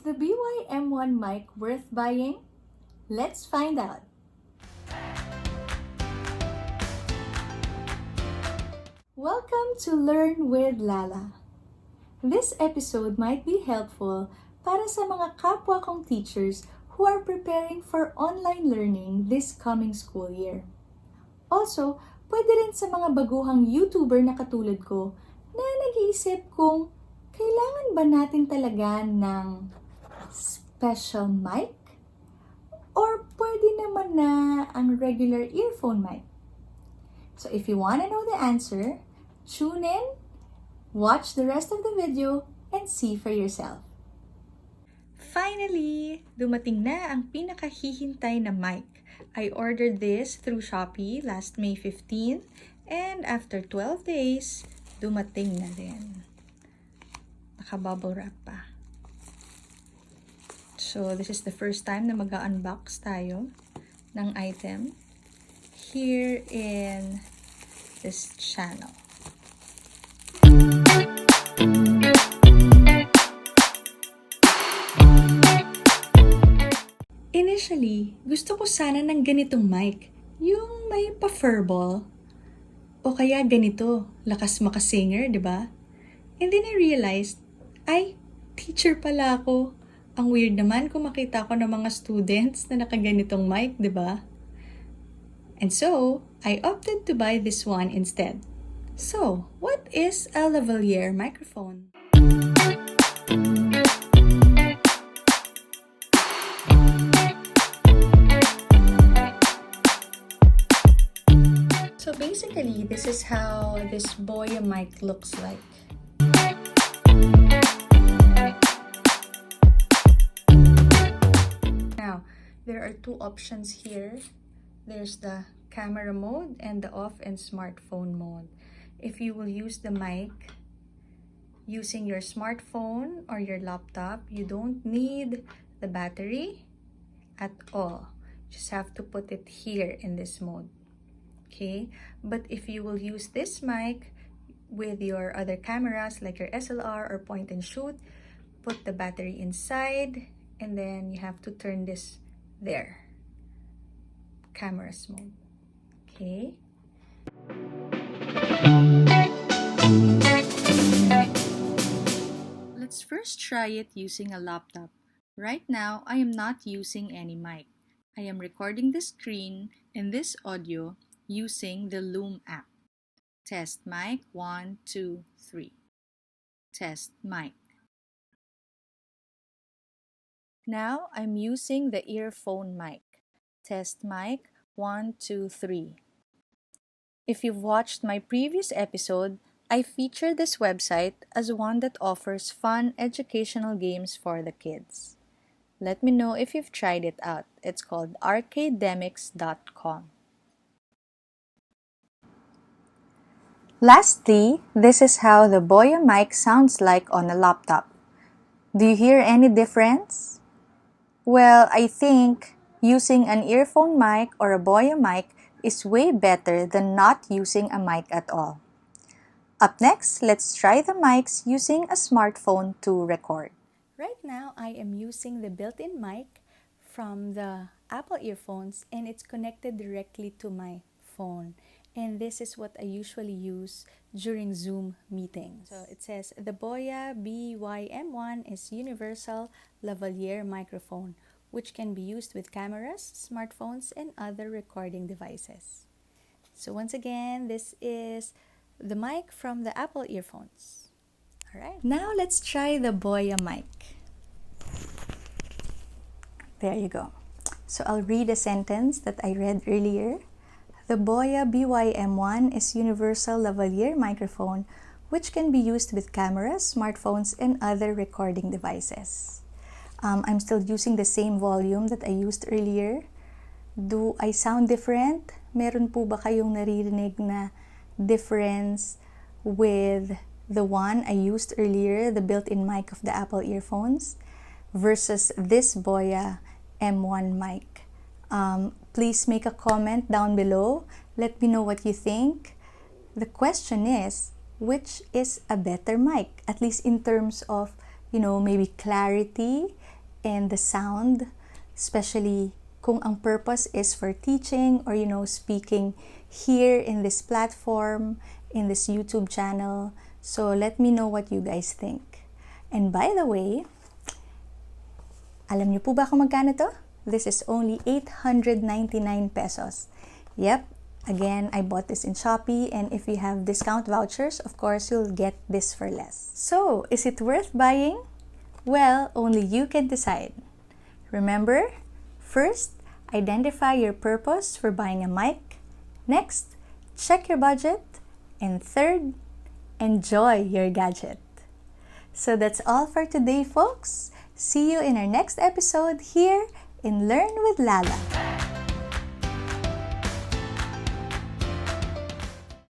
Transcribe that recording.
the BY-M1 mic worth buying? Let's find out. Welcome to Learn with Lala. This episode might be helpful para sa mga kapwa kong teachers who are preparing for online learning this coming school year. Also, pwede rin sa mga baguhang YouTuber na katulad ko na nag-iisip kung kailangan ba natin talaga ng special mic? Or pwede naman na ang regular earphone mic? So if you want to know the answer, tune in, watch the rest of the video, and see for yourself. Finally, dumating na ang pinakahihintay na mic. I ordered this through Shopee last May 15, and after 12 days, dumating na din. Naka-bubble wrap pa. So, this is the first time na mag-unbox tayo ng item here in this channel. Initially, gusto ko sana ng ganitong mic, yung may pa-furball. O kaya ganito, lakas makasinger, di ba? And then I realized, ay, teacher pala ako. Ang weird naman kung makita ko ng mga students na nakaganitong mic, di ba? And so, I opted to buy this one instead. So, what is a lavalier microphone? So basically, this is how this Boya mic looks like. Now, there are two options here. There's the camera mode and the off and smartphone mode. If you will use the mic using your smartphone or your laptop, you don't need the battery at all. You just have to put it here in this mode. Okay, but if you will use this mic with your other cameras like your SLR or point and shoot, put the battery inside and then you have to turn this there. Cameras mode. Okay. Let's first try it using a laptop. Right now, I am not using any mic. I am recording the screen and this audio using the Loom app. Test mic 1, 2, 3. Test mic. Now I'm using the earphone mic. Test mic 1, 2, 3. If you've watched my previous episode, I featured this website as one that offers fun educational games for the kids. Let me know if you've tried it out. It's called arcademics.com. Lastly, this is how the Boya mic sounds like on a laptop. Do you hear any difference? Well, I think using an earphone mic or a Boya mic is way better than not using a mic at all. Up next, let's try the mics using a smartphone to record. Right now, I am using the built-in mic from the Apple earphones and it's connected directly to my phone. And this is what I usually use during Zoom meetings. So it says, the Boya BY-M1 is universal lavalier microphone, which can be used with cameras, smartphones, and other recording devices. So once again, this is the mic from the Apple earphones. Alright, now let's try the Boya mic. There you go. So I'll read a sentence that I read earlier. The Boya BY-M1 is universal lavalier microphone which can be used with cameras, smartphones, and other recording devices. I'm still using the same volume that I used earlier. Do I sound different? Meron po ba kayong naririnig na difference with the one I used earlier, the built-in mic of the Apple earphones, versus this Boya M1 mic? Please make a comment down below. Let me know what you think. The question is, which is a better mic? At least in terms of, maybe clarity and the sound, especially kung ang purpose is for teaching or speaking here in this platform, in this YouTube channel. So let me know what you guys think. And by the way, alam niyo po ba kung magkano to? This is only 899 pesos. Yep, again, I bought this in Shopee, and if you have discount vouchers, of course, you'll get this for less. So, is it worth buying? Well, only you can decide. Remember, first, identify your purpose for buying a mic. Next, check your budget. And third, enjoy your gadget. So that's all for today, folks. See you in our next episode here in Learn with Lala.